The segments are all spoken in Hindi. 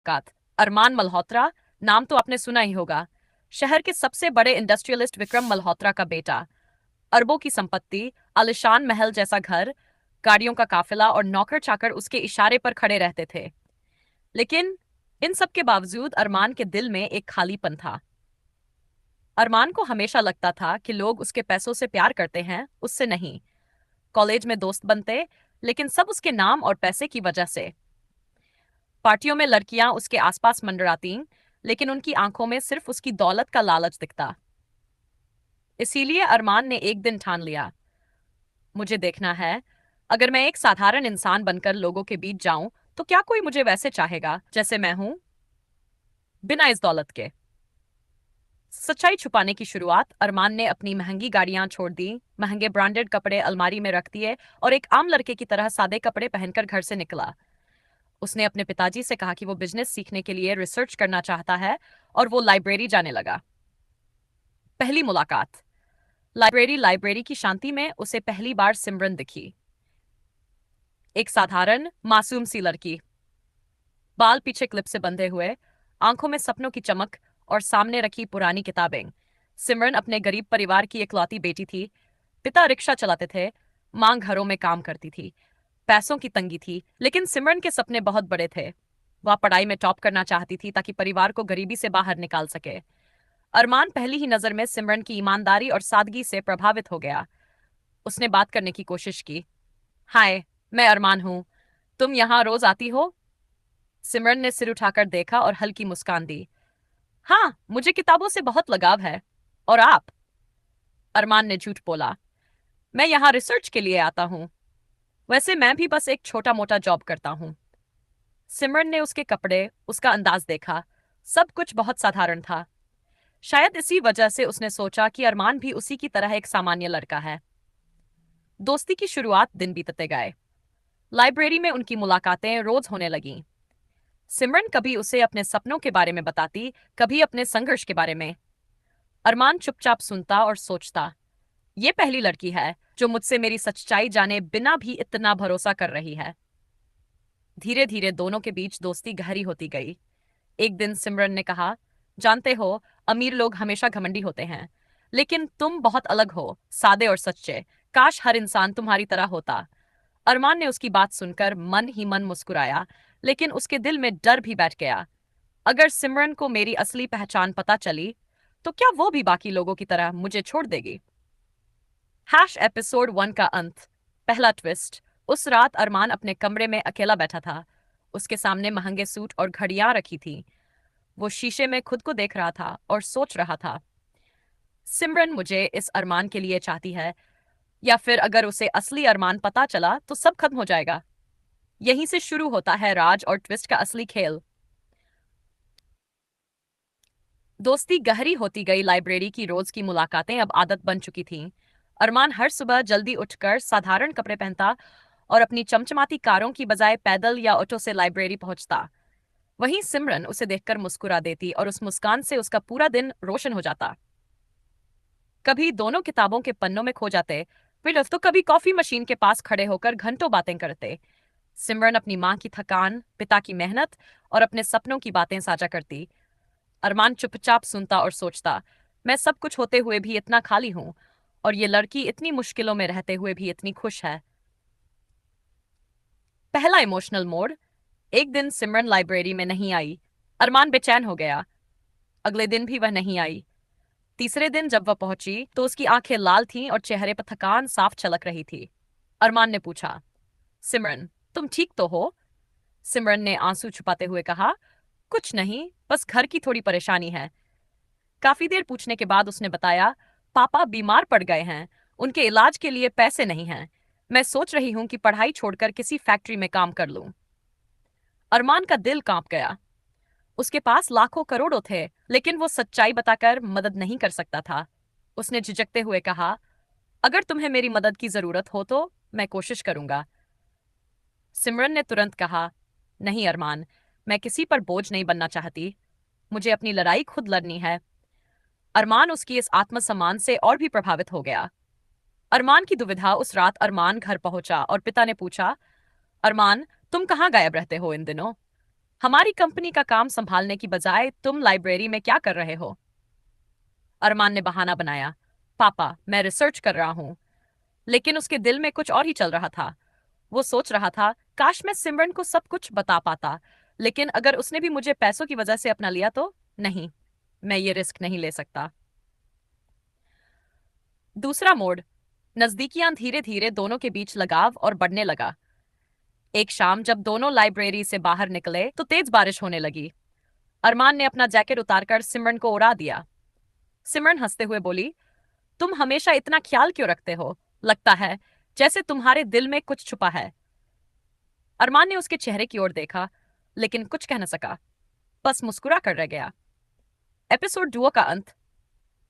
मुलाकात। अरमान मल्होत्रा, नाम तो आपने सुना ही होगा। शहर के सबसे बड़े इंडस्ट्रियलिस्ट विक्रम मल्होत्रा का बेटा। अरबों की संपत्ति, आलिशान महल जैसा घर, गाड़ियों का काफिला और नौकर चाकर उसके इशारे पर खड़े रहते थे। लेकिन इन सब के बावजूद अरमान के दिल में एक खालीपन था। अरमान को हमेशा लगता था कि लोग उसके पैसों से प्यार करते हैं, उससे नहीं। कॉलेज में दोस्त बनते, लेकिन सब उसके नाम और पैसे की वजह से। पार्टियों में लड़कियां उसके आसपास मंडराती, लेकिन उनकी आंखों में सिर्फ उसकी दौलत का लालच दिखता। इसीलिए अरमान ने एक दिन ठान लिया, मुझे देखना है, अगर मैं एक साधारण इंसान बनकर लोगों के बीच जाऊं, तो क्या कोई मुझे वैसे चाहेगा जैसे मैं हूं, बिना इस दौलत के। सच्चाई छुपाने की शुरुआत अरमान ने अपनी महंगी गाड़ियां छोड़ दी, महंगे ब्रांडेड कपड़े अलमारी में रख दिए और एक आम लड़के की तरह सादे कपड़े पहनकर घर से निकला। उसने अपने पिताजी से कहा कि वो बिजनेस सीखने के लिए रिसर्च करना चाहता है और वो लाइब्रेरी जाने लगा। पहली मुलाकात। लाइब्रेरी लाइब्रेरी की शांति में उसे पहली बार सिमरन दिखी। एक साधारण मासूम सी लड़की, बाल पीछे क्लिप से बंधे हुए, आंखों में सपनों की चमक और सामने रखी पुरानी किताबें। सिमरन अपने गरीब परिवार की इकलौती बेटी थी। पिता रिक्शा चलाते थे, मां घरों में काम करती थी। पैसों की तंगी थी, लेकिन सिमरन के सपने बहुत बड़े थे। वह पढ़ाई में टॉप करना चाहती थी ताकि परिवार को गरीबी से बाहर निकाल सके। अरमान पहली ही नजर में सिमरन की ईमानदारी और सादगी से प्रभावित हो गया। उसने बात करने की कोशिश की। हाय, मैं अरमान हूँ। तुम यहाँ रोज आती हो? सिमरन ने सिर उठाकर देखा और हल्की मुस्कान दी। हाँ, मुझे किताबों से बहुत लगाव है। और आप? अरमान ने झूठ बोला। मैं यहाँ रिसर्च के लिए आता हूँ। वैसे मैं भी बस एक छोटा मोटा जॉब करता हूँ। सिमरन ने उसके कपड़े, उसका अंदाज देखा। सब कुछ बहुत साधारण था। शायद इसी वजह से उसने सोचा कि अरमान भी उसी की तरह एक सामान्य लड़का है। दोस्ती की शुरुआत दिन बीतते गए। लाइब्रेरी में उनकी मुलाकातें रोज होने लगीं। सिमरन कभी उसे अपने सपनों के बारे में बताती, कभी अपने संघर्ष के बारे में। अरमान चुपचाप सुनता और सोचता, ये पहली लड़की है जो मुझसे मेरी सच्चाई जाने बिना भी इतना भरोसा कर रही है। धीरे धीरे दोनों के बीच दोस्ती गहरी होती गई। एक दिन सिमरन ने कहा, जानते हो, अमीर लोग हमेशा घमंडी होते हैं, लेकिन तुम बहुत अलग हो, सादे और सच्चे। काश हर इंसान तुम्हारी तरह होता। अरमान ने उसकी बात सुनकर मन ही मन मुस्कुराया, लेकिन उसके दिल में डर भी बैठ गया। अगर सिमरन को मेरी असली पहचान पता चली, तो क्या वो भी बाकी लोगों की तरह मुझे छोड़ देगी? एपिसोड 1 का अंत। पहला ट्विस्ट। उस रात अरमान अपने कमरे में अकेला बैठा था। उसके सामने महंगे सूट और घड़ियां रखी थी। वो शीशे में खुद को देख रहा था और सोच रहा था, सिमरन मुझे इस अरमान के लिए चाहती है, या फिर अगर उसे असली अरमान पता चला तो सब खत्म हो जाएगा। यहीं से शुरू होता है राज और ट्विस्ट का असली खेल। दोस्ती गहरी होती गई। लाइब्रेरी की रोज की मुलाकातें अब आदत बन चुकी थीं। अरमान हर सुबह जल्दी उठकर साधारण कपड़े पहनता और अपनी चमचमाती कारों की बजाय पैदल या ऑटो से लाइब्रेरी पहुंचता। वहीं सिमरन उसे देखकर मुस्कुरा देती और उस मुस्कान से उसका पूरा दिन रोशन हो जाता। कभी दोनों किताबों के पन्नों में खो जाते, फिर तो कभी कॉफी मशीन के पास खड़े होकर घंटों बातें करते। सिमरन अपनी माँ की थकान, पिता की मेहनत और अपने सपनों की बातें साझा करती। अरमान चुपचाप सुनता और सोचता, मैं सब कुछ होते हुए भी इतना खाली हूं, और ये लड़की इतनी मुश्किलों में रहते हुए भी इतनी खुश है। पहला इमोशनल मोड। एक दिन सिमरन लाइब्रेरी में नहीं आई। अरमान बेचैन हो गया। अगले दिन भी वह नहीं आई। तीसरे दिन जब वह पहुंची तो उसकी आंखें लाल थीं और चेहरे पर थकान साफ झलक रही थी। अरमान ने पूछा, सिमरन, तुम ठीक तो हो? सिमरन ने आंसू छुपाते हुए कहा, कुछ नहीं, बस घर की थोड़ी परेशानी है। काफी देर पूछने के बाद उसने बताया, पापा बीमार पड़ गए हैं, उनके इलाज के लिए पैसे नहीं हैं। मैं सोच रही हूं कि पढ़ाई छोड़कर किसी फैक्ट्री में काम कर लूं। अरमान का दिल कांप गया। उसके पास लाखों करोड़ों थे, लेकिन वो सच्चाई बताकर मदद नहीं कर सकता था। उसने झिझकते हुए कहा, अगर तुम्हें मेरी मदद की जरूरत हो तो मैं कोशिश करूंगा। सिमरन ने तुरंत कहा, नहीं अरमान, मैं किसी पर बोझ नहीं बनना चाहती। मुझे अपनी लड़ाई खुद लड़नी है। अरमान उसकी इस आत्मसम्मान से और भी प्रभावित हो गया। अरमान की दुविधा। उस रात अरमान घर पहुंचा और पिता ने पूछा, अरमान, तुम कहाँ गायब रहते हो इन दिनों? हमारी कंपनी का काम संभालने की बजाय तुम लाइब्रेरी में क्या कर रहे हो? अरमान ने बहाना बनाया। पापा, मैं रिसर्च कर रहा हूँ। लेकिन उसके दिल में कुछ और ही चल रहा था। वो सोच रहा था, काश मैं सिमरन को सब कुछ बता पाता, लेकिन अगर उसने भी मुझे पैसों की वजह से अपना लिया तो? नहीं, मैं ये रिस्क नहीं ले सकता। दूसरा मोड़। नजदीकियां धीरे धीरे दोनों के बीच लगाव और बढ़ने लगा। एक शाम जब दोनों लाइब्रेरी से बाहर निकले तो तेज बारिश होने लगी। अरमान ने अपना जैकेट उतारकर सिमरन को उड़ा दिया। सिमरन हंसते हुए बोली, तुम हमेशा इतना ख्याल क्यों रखते हो? लगता है जैसे तुम्हारे दिल में कुछ छुपा है। अरमान ने उसके चेहरे की ओर देखा, लेकिन कुछ कह न सका, बस मुस्कुरा कर रह गया। एपिसोड 2 का अंत।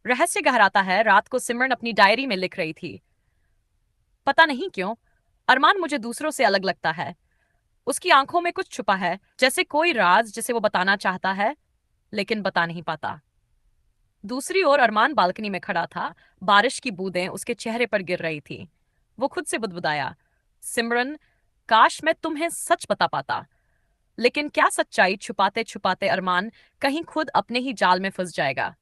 रहस्य गहराता है। रात को सिमरन अपनी डायरी में लिख रही थी, पता नहीं क्यों अरमान मुझे दूसरों से अलग लगता है। उसकी आंखों में कुछ छुपा है, जैसे कोई राज जिसे वो बताना चाहता है लेकिन बता नहीं पाता। दूसरी ओर अरमान बालकनी में खड़ा था। बारिश की बूंदें उसके चेहरे पर गिर रही थी। वो खुद से बुदबुदाया, सिमरन, काश मैं तुम्हें सच बता पाता। लेकिन क्या सच्चाई छुपाते छुपाते अरमान कहीं खुद अपने ही जाल में फंस जाएगा।